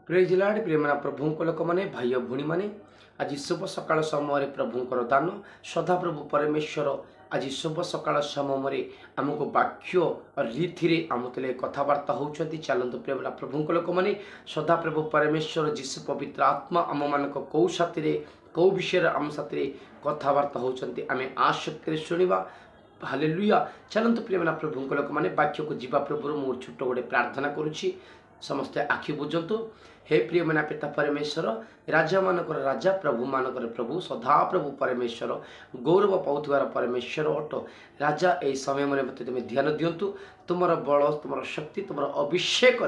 Praise Lord प्रेमना प्रभु लोक मैंने भाई भूणी मैंने आज शुभ सकाल समय प्रभुंर दान सदा प्रभु परमेश्वर आज शुभ सकाल समय आमको वाक्य रीति आम तेल कथबार्ता होती चलतु प्रेमना प्रभु लोक मैंने सदा प्रभु परमेश्वर जीशु पवित्र आत्मा आम मान कौ साथी कौ विषय आम साथी कथबार्ता होती आम आसक्ति शुणा हालेलुया चलतु प्रेमना प्रभु लोक मैंने वाक्य को जीवा प्रभु मोर छोट गोटे प्रार्थना करुच्ची समस्ते आखि बुझंतु हे प्रिय मना पिता परमेश्वर राजा मानकर राजा प्रभु मानकर प्रभु सदा प्रभु परमेश्वर गौरव पाउथवार परमेश्वर अट राजा यही समय मन मत तुम ध्यान दिंतु तुम बल तुम शक्ति तुम अभिषेक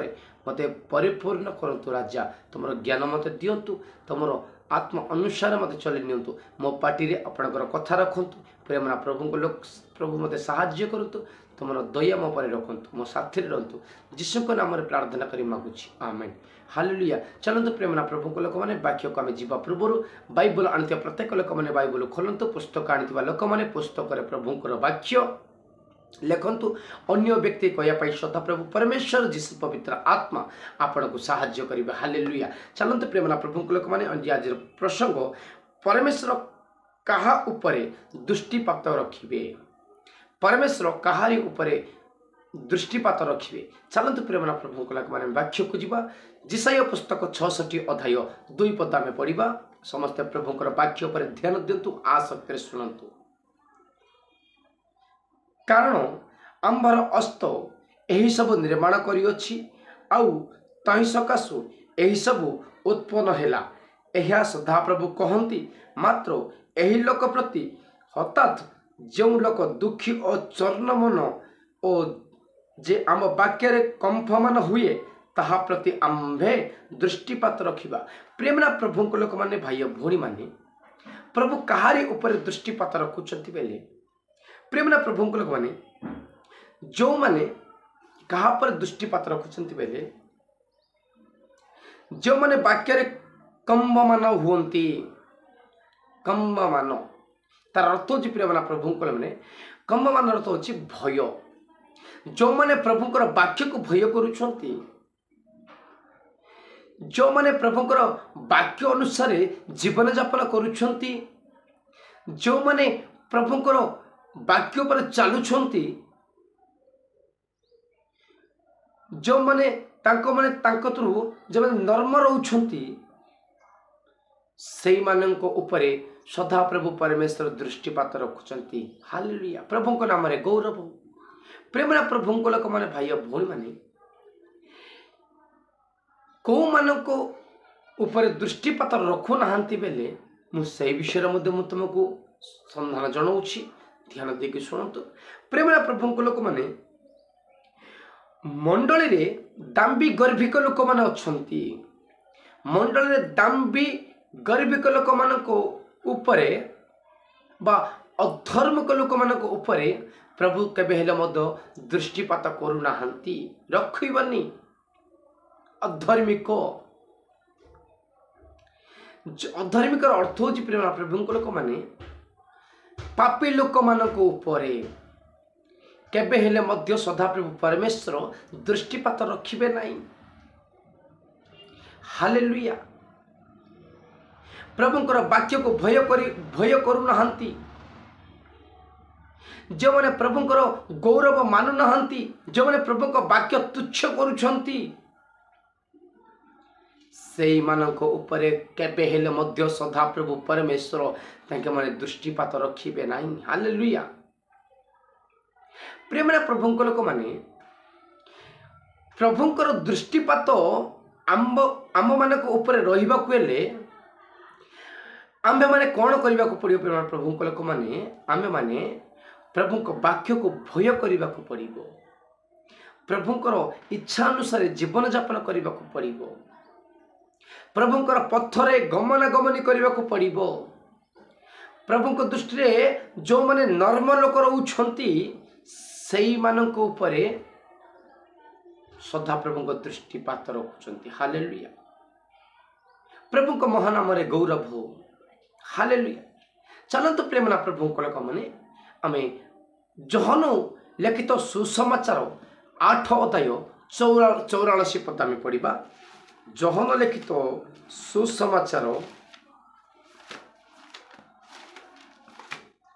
मत परिपूर्ण करंतु राजा तुम ज्ञान मत दिंतु तुम आत्मा अनुसार मत चली नियंतु मो पार्टी आपणकर कथा रखंतु प्रेमना प्रभु मत साहाय्य करतु तुम दया मो पर रखंतु मो साथी रहतु जीशु को नाम प्रार्थना करी मागुची आमेन हालेलुया चलतु प्रेमना प्रभु लोक मैंने वाक्य को आम जीवा पूर्व बाइबल आनी प्रत्येक लोक मैंने बाइबल खोलतु पुस्तक आनी लोक मैंने पुस्तक प्रभुंर वाक्य लेखंतु अन्य व्यक्ति कहवाई सदा प्रभु परमेश्वर जीशु पवित्र आत्मा आपण को साहाय्य करेंगे हालेलुया चलतु प्रेमना प्रभु लोक मैंने आज प्रसंग परमेश्वर कहा उपरे दृष्टिपात रखिए परमेश्वर कहारी उपरे दृष्टिपात रखिए चलतु प्रेमना प्रभु लोक मैंने वाक्य को जीवा जिसाय पुस्तक 66 अध्याय 2 पद आम पढ़ा समस्त प्रभुंर वाक्य पर ध्यान दिंतु आसक्ति शुणु कारण आंबर अस्त यही सब निर्माण करियोछि आउ तहि सकाशु यही सब उत्पन्न हैला एहा सदा प्रभु कहंती मात्र एही लोक प्रति हठात जो लोक दुखी और चर्णमन ओ जे आम वाक्य कंफमान हुए ताहा प्रति आम्भे दृष्टिपात रखिबा प्रेमना प्रभु लोक माने भाई भौणी माने प्रभु कहारी ऊपर दृष्टिपात रखुचंती बेले प्रेमना प्रभु लोक माने जो माने कहा पर दृष्टिपात रखुचंती बेले जो माने वाक्य कंबमान हुंती कंबमान तार अर्थ होची प्रेमना प्रभु माने कंबमान अर्थ होची भय जो माने प्रभुंकर वाक्य को भय करुछंती जो माने प्रभुंकर वाक्य अनुसार जीवन यापन करुछंती जो माने प्रभुंकर वाक्य पर चालुछंती जो माने तांको थ्रू जो माने नर्म रहउछंती सेई मानक उपरे सदा प्रभु परमेश्वर दृष्टिपात रखुचंती हालेलुया प्रभुंक नाम रे गौरव प्रेमना प्रभुंक लोक माने भाई भौणी माने को मानक ऊपर दृष्टिपात रखु नाहांती बेले मु सेई विषय मध्ये मु तुमको संधान जणाउछि ध्यान देकी शुणु प्रेमना प्रभुंक लोक माने मंडली रे दाम्बी गर्भिक लोक माने अछंती मंडली रे दाम्बी गर्भिक लोक मानको उपरे बा अधर्मिक लोक मानको उपरे प्रभु केबे हेले मद दृष्टिपात करू नाहांती रखिबनी अधर्मिक अर्थ होची प्रेम प्रभु लोक माने पापी लोक मानको उपरे केबे हेले मध्य सदा प्रभु परमेश्वर दृष्टिपात रखिबे नाही हालेलुया प्रभुंकर वाक्य को भय करू नाहांती जो माने प्रभुंकर गौरव मानु नाहांती जो माने प्रभुंकर वाक्य तुच्छ करूछंती सेई मानक उपरे केबे हेले मध्य सदा प्रभु परमेश्वर तांके माने दृष्टिपात रखिबे नाही हालेलुया प्रेमना प्रभुंक लोक माने प्रभुंकर दृष्टिपात आम मानक उपरे रहिबा को हेले आम्भे माने कोन करिबा को पड़ियो प्रेमना प्रभुंक लोक माने आम्भे माने प्रभुंक वाक्य को भय करिबा को पड़िबो प्रभुंकर इच्छा अनुसार जीवन यापन करिबा को पड़िबो प्रभुंकर पथरे गमनागमनी करिबा को पड़िबो प्रभुंक दृष्टि रे जो माने नर्म लोक रहउछंती सेई मानक उपरे सदा प्रभुंक दृष्टिपात रखुचंती हालेलुया प्रभुंक महानाम रे गौरव हो हालेलुया चलंतु प्रेमना प्रभुंक लोक माने आमे जहनु लिखित सुसमाचार 8 अध्याय 84 पद आमे पढ़िबा ଯୋହନ ଲିଖିତ ସୁସମାଚାର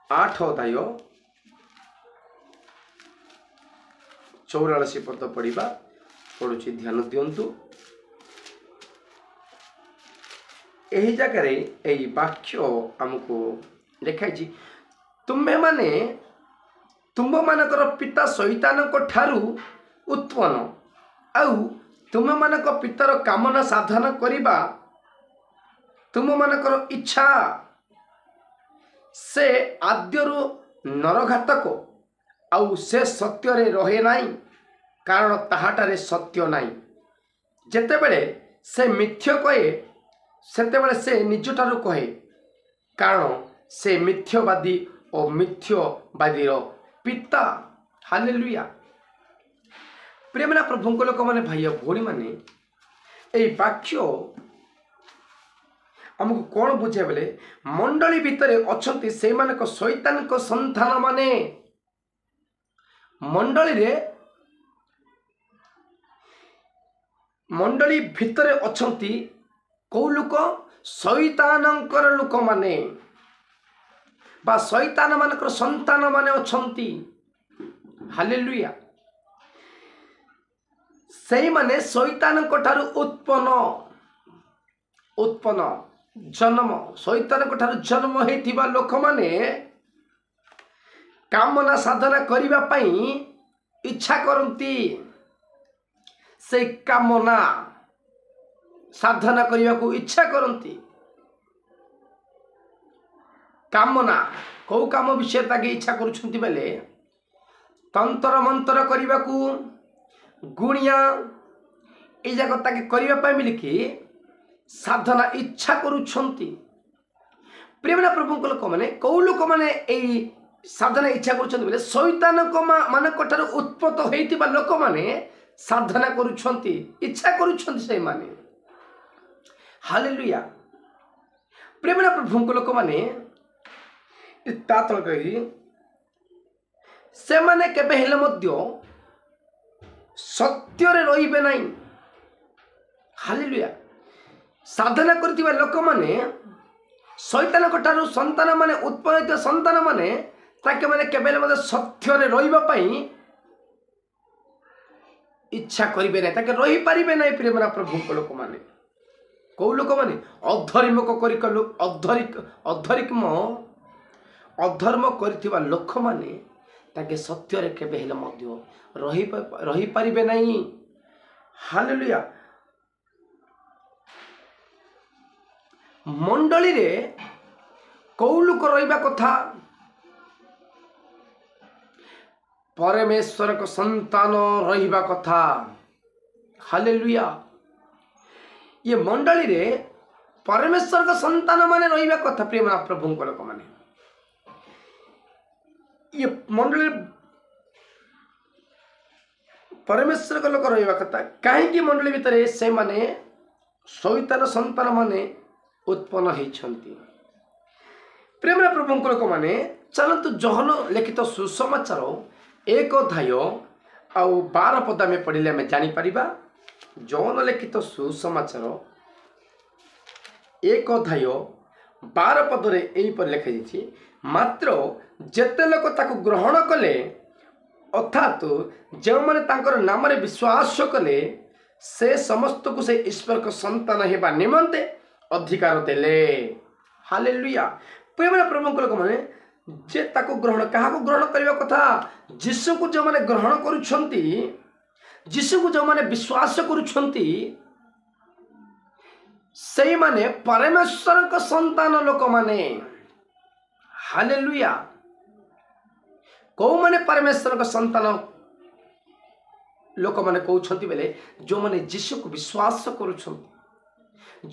8 ଅଧ୍ୟାୟ 84 ପଦ ପଢୁଛି, ଧ୍ୟାନ ଦିଅନ୍ତୁ। ଏହି ଜାଗାରେ ଏହି ବାକ୍ୟ ଆମକୁ ଲେଖାଇଛି, ତୁମେମାନେ ତୁମମାନଙ୍କର ପିତା ଶୈତାନଙ୍କ ଠାରୁ ଉତ୍ପନ୍ନ, ଆଉ ତୁମମାନଙ୍କ ପିତାର କାମନା ସାଧନ କରିବା ତୁମମାନଙ୍କର ଇଚ୍ଛା। ସେ ଆଦ୍ୟରୁ ନରଘାତକ, ଆଉ ସେ ସତ୍ୟରେ ରହେ ନାହିଁ, କାରଣ ତାହାଠାରେ ସତ୍ୟ ନାହିଁ। ଯେତେବେଳେ ସେ ମିଥ୍ୟ କହେ ସେତେବେଳେ ସେ ନିଜଠାରୁ କହେ, କାରଣ ସେ ମିଥ୍ୟବାଦୀ ଓ ମିଥ୍ୟବାଦୀର ପିତା। ହାଲେଲୁୟା। ପ୍ରେମନା ପ୍ରଭୁଙ୍କ ଲୋକମାନେ, ଭାଇ ଓ ଭଉଣୀମାନେ, ଏହି ବାକ୍ୟ ଆମକୁ କ'ଣ ବୁଝାଏ ବେଲେ, ମଣ୍ଡଳୀ ଭିତରେ ଅଛନ୍ତି ସେଇମାନଙ୍କ ଶୈତାନଙ୍କ ସନ୍ତାନ ମାନେ। ମଣ୍ଡଳୀ ଭିତରେ ଅଛନ୍ତି କୋଉ ଲୋକ? ଶୈତାନଙ୍କର ଲୋକମାନେ ବା ଶୈତାନ ମାନଙ୍କର ସନ୍ତାନ ମାନେ ଅଛନ୍ତି। ହାଲେଲୁୟା। ସେଇମାନେ ଶୈତାନଙ୍କ ଠାରୁ ଉତ୍ପନ୍ନ ଜନ୍ମ, ଶୈତାନଙ୍କ ଠାରୁ ଜନ୍ମ ହେଇଥିବା ଲୋକମାନେ କାମନା ସାଧନା କରିବା ପାଇଁ ଇଚ୍ଛା କରନ୍ତି। ସେଇ କାମନା ସାଧନା କରିବାକୁ ଇଚ୍ଛା କରନ୍ତି। କାମନା କୋଉ କାମ ବିଷୟରେ ତାକେ ଇଚ୍ଛା କରୁଛନ୍ତି ବେଲେ, ତନ୍ତର ମନ୍ତର କରିବାକୁ, ଗୁଣିଆ ଏଇ ଯାକ ତାକେ କରିବା ପାଇଁ ମିଳିକି ସାଧନା ଇଚ୍ଛା କରୁଛନ୍ତି। ପ୍ରେମନା ପ୍ରଭୁଙ୍କ ଲୋକମାନେ, କୋଉ ଲୋକମାନେ ଏଇ ସାଧନା ଇଚ୍ଛା କରୁଛନ୍ତି ବେଲେ, ଶୈତାନଙ୍କ ମାନଙ୍କ ଠାରୁ ଉତ୍ପତ୍ତ ହେଇଥିବା ଲୋକମାନେ ସାଧନା କରୁଛନ୍ତି, ଇଚ୍ଛା କରୁଛନ୍ତି ସେଇମାନେ। ହାଲେଲୁୟା। ପ୍ରେମନା ପ୍ରଭୁଙ୍କ ଲୋକମାନେ, ତା ତଳେ କହି ସେମାନେ କେବେ ହେଲେ ମଧ୍ୟ ସତ୍ୟରେ ରହିବେ ନାହିଁ। ହାଲେଲୁୟା। ସାଧନା କରୁଥିବା ଲୋକମାନେ, ଶୈତାନଙ୍କ ଠାରୁ ସନ୍ତାନ ମାନେ ଉତ୍ପନ୍ନ ହୋଇଥିବା ସନ୍ତାନ ମାନେ, ତାକେ ମାନେ କେବେ ହେଲେ ମଧ୍ୟ ସତ୍ୟରେ ରହିବା ପାଇଁ ଇଚ୍ଛା କରିବେ ନାହିଁ, ତାକେ ରହିପାରିବେ ନାହିଁ। ପ୍ରେମନା ପ୍ରଭୁଙ୍କ ଲୋକମାନେ, କୋଉ ଲୋକମାନେ? ଅଧର୍ମ କରିଥିବା ଲୋକମାନେ ତାକେ ସତ୍ୟରେ କେବେ ହେଲେ ମଧ୍ୟ ରହିପାରିବେ ନାହିଁ। ହାଲେଲୁୟା। ମଣ୍ଡଳୀରେ କୋଉ ଲୋକ ରହିବା କଥା? ପରମେଶ୍ୱରଙ୍କ ସନ୍ତାନ ରହିବା କଥା। ହାଲେଲୁୟା। ଇଏ ମଣ୍ଡଳୀରେ ପରମେଶ୍ୱରଙ୍କ ସନ୍ତାନ ମାନେ ରହିବା କଥା। ପ୍ରେମନା ପ୍ରଭୁଙ୍କ ଲୋକମାନେ, ଇଏ ମଣ୍ଡଳୀରେ ପରମେଶ୍ୱରଙ୍କ ଲୋକ ରହିବା କଥା। କାହିଁକି ମଣ୍ଡଳୀ ଭିତରେ ସେମାନେ ଶୈତାନ ସନ୍ତାନ ମାନେ ଉତ୍ପନ୍ନ ହେଇଛନ୍ତି? ପ୍ରେମନା ପ୍ରଭୁଙ୍କ ଲୋକମାନେ, ଚାଲନ୍ତୁ ଯୋହନ ଲିଖିତ ସୁସମାଚାର 1 ଅଧ୍ୟାୟ ଆଉ 12 ପଦ ଆମେ ପଢ଼ିଲେ ଆମେ ଜାଣିପାରିବା। ଯୋହନ ଲିଖିତ ସୁସମାଚାର 1 ଅଧ୍ୟାୟ 12 ପଦରେ ଏହିପରି ଲେଖାଯାଇଛି, ମାତ୍ର ଯେତେ ଲୋକ ତାକୁ ଗ୍ରହଣ କଲେ, ଅର୍ଥାତ୍ ଯେଉଁମାନେ ତାଙ୍କର ନାମରେ ବିଶ୍ୱାସ କଲେ, ସେ ସମସ୍ତଙ୍କୁ ସେ ଈଶ୍ୱରଙ୍କ ସନ୍ତାନ ହେବା ନିମନ୍ତେ ଅଧିକାର ଦେଲେ। ହାଲେଲୁୟା। ପ୍ରେମନା ପ୍ରଭୁଙ୍କ ଲୋକମାନେ, ଯେ ତାକୁ ଗ୍ରହଣ, କାହାକୁ ଗ୍ରହଣ କରିବା କଥା? ଯୀଶୁଙ୍କୁ ଯେଉଁମାନେ ଗ୍ରହଣ କରୁଛନ୍ତି, ଯୀଶୁଙ୍କୁ ଯେଉଁମାନେ ବିଶ୍ୱାସ କରୁଛନ୍ତି, ସେଇମାନେ ପରମେଶ୍ୱରଙ୍କ ସନ୍ତାନ ଲୋକମାନେ। ହାଲେଲୁୟା। କୋଉମାନେ ପରମେଶ୍ୱରଙ୍କ ସନ୍ତାନ ଲୋକମାନେ କହୁଛନ୍ତି ବେଲେ, ଯେଉଁମାନେ ଯୀଶୁକୁ ବିଶ୍ୱାସ କରୁଛନ୍ତି,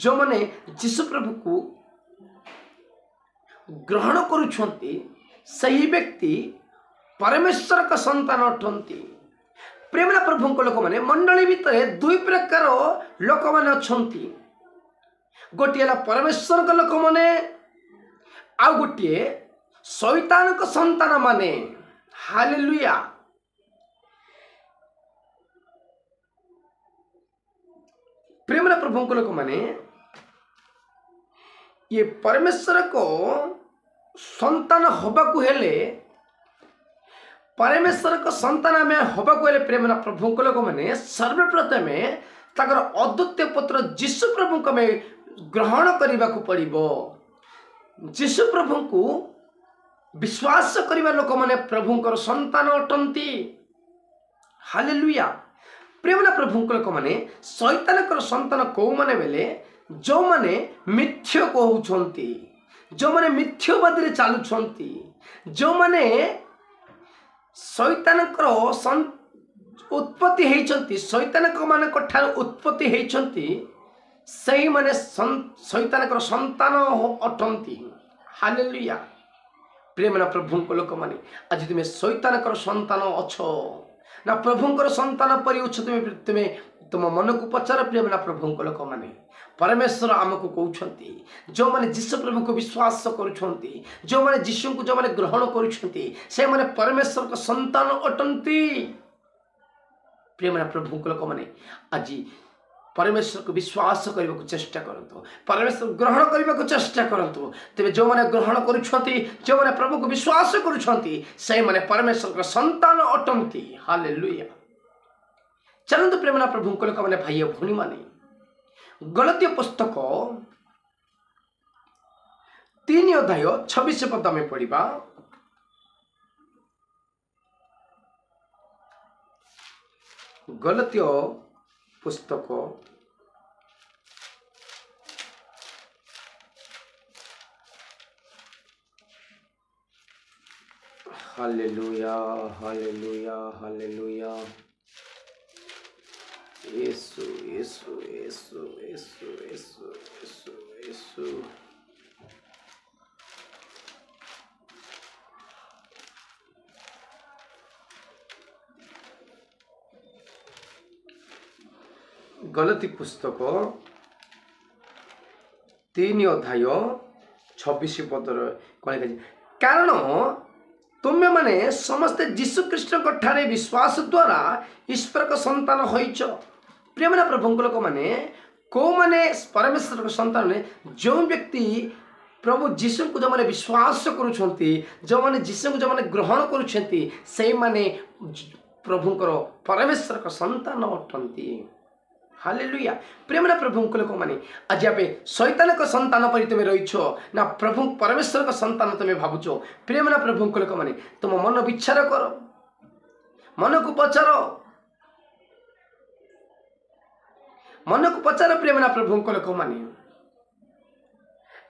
ଯେଉଁମାନେ ଯୀଶୁ ପ୍ରଭୁକୁ ଗ୍ରହଣ କରୁଛନ୍ତି, ସେହି ବ୍ୟକ୍ତି ପରମେଶ୍ୱରଙ୍କ ସନ୍ତାନ ଅଟନ୍ତି। ପ୍ରେମନା ପ୍ରଭୁଙ୍କ ଲୋକମାନେ, ମଣ୍ଡଳୀ ଭିତରେ ଦୁଇ ପ୍ରକାର ଲୋକମାନେ ଅଛନ୍ତି। ଗୋଟିଏ ହେଲା ପରମେଶ୍ୱରଙ୍କ ଲୋକମାନେ, ଆଉ ଗୋଟିଏ ଶୈତାନଙ୍କ ସନ୍ତାନ ମାନେ। ହାଲେଲୁୟା। प्रेम प्रभु को लोक मैंने ये परमेश्वर को संतान हवाकू हेले परमेश्वर को संतान आम हवाकू हेले प्रेम प्रभु को लोक मैंने सर्वप्रथम ताकर अद्वितीय पुत्र जीशु प्रभु को हमें ग्रहण करने को पड़ो। जीशु प्रभु को विश्वास करने लोक मैंने प्रभुंकर संतान अटंती। हालेलुया। प्रेम प्रभु को लोक मैंने शैतान संतान कौ माने बेले जो माने मिथ्य कहउछंती, जो माने मिथ्यवादी चलुछंती, जो माने शैतान उत्पत्ति हेइछंती, शैतान मान उत्पत्ति हेइछंती, सही माने शैतान संतान अटंती। हालेलुया। प्रेम प्रभु को लोक माने आज तुम शैतान संतान अच्छो ना प्रभुंकर संतान परि उच्च तुम्हें तुम मन को पचार प्रेम प्रभु को लोक माने परमेश्वर आमको कहते जो माने जीशु प्रभु को विश्वास करुछंती, जो माने जीशु को जो माने ग्रहण करुछंती से माने परमेश्वर का संतान अटंती। प्रेम प्रभु को लोक माने आज परमेश्वर को विश्वास करने को चेष्टा करंतु, परमेश्वर ग्रहण करने को चेष्टा करंतु। तेरे जो माने ग्रहण करुछंती, जो माने प्रभु को विश्वास करुछंती से माने परमेश्वर का संतान अटंती। हालेलुया। चलंतु प्रेम प्रभु को लोक माने भाई भौणी माने गलतिय पुस्तक 3 अध्याय 26 पद में पढ़ा। गलतिय पुस्तक हालेलुया हालेलुया हालेलुया। यीशु यीशु यीशु यीशु यीशु यीशु यीशु। गलती पुस्तक 3 अध्याय 26 पदर कह कारण तुम्हें माने समस्ते जीशु कृष्ण ठारे विश्वास द्वारा ईश्वर का संतान होइछ। प्रेम प्रभु लोक माने को माने परमेश्वर का संतान ने जो व्यक्ति प्रभु जीशु को जो माने विश्वास करुछंती, जो माने जीशु को जो माने ग्रहण करुछंती से माने प्रभुंकर परमेश्वर का संतान अटंती। हालेलुया। प्रेम प्रभु को लोक माने आज आप शैतान का संतान पर तुम रहीछ ना प्रभु परमेश्वर का संतान तुम भावुच। प्रेम प्रभु को लोक माने तुम मन विचार कर, मन को पचार, मन को पचार। प्रेम प्रभु को लोक माने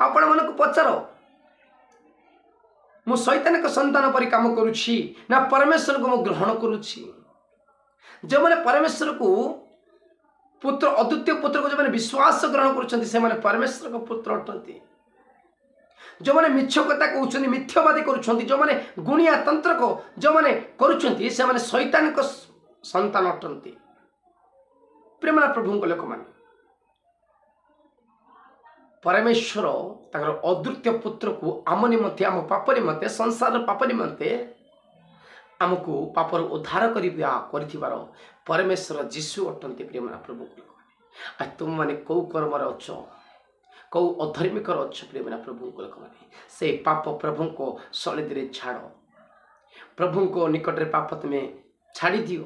आपण मन को पचार मु शैतान का संतान पर काम करुछि ना परमेश्वर को मु ग्रहण करुछि। जो माने परमेश्वर को पुत्र अद्वितीय पुत्र को जो मैंने विश्वास ग्रहण करुछंती से माने परमेश्वर का पुत्र अटंती। जो माने मिछ कथा कहउछंती, मिथ्यावादी करुछंती, जो माने गुणिया तंत्र को जो माने करुछंती से माने शैतान को संतान अटंती। प्रेम प्रभु को लोक माने परमेश्वर ताकर अद्वितीय पुत्र को आम निमंते आम पाप निमंते संसार पाप निमंते आमको पापर उद्धार कर परमेश्वर जीशु अटंती। प्रेम प्रभु को आज तुम माने कौ कर्मर अच्छ, कौ अधर्मिकर अच्छ प्रेम प्रभु को लोक माने से पाप प्रभु को सलिदे छाड़, प्रभु को निकट में पाप तुम्हें छाड़ी दियो,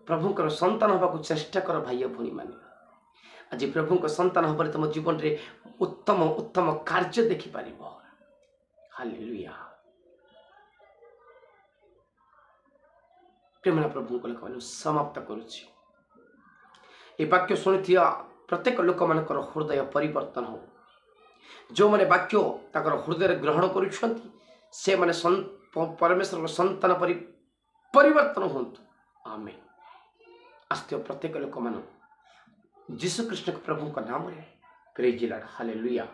प्रभुंकर संतान हवा को चेष्टा कर भाई भौणी माने। आज प्रभु को संतान हबार तुम जीवन रे उत्तम उत्तम कार्य देखि पारिबो। हालेलुया। प्रेम प्रभु को लोक समाप्त करुछि। ये वाक्य शुणी प्रत्येक लोक मानकर हृदय परिवर्तन हो। जो माने वाक्य ताकर हृदय ग्रहण करुछंती से माने परमेश्वर संतान परिवर्तन होंतु। आमेन। आस्ते प्रत्येक लोक मान जीशु कृष्ण प्रभु का नाम रे प्रेज लॉर्ड। हालेलुया।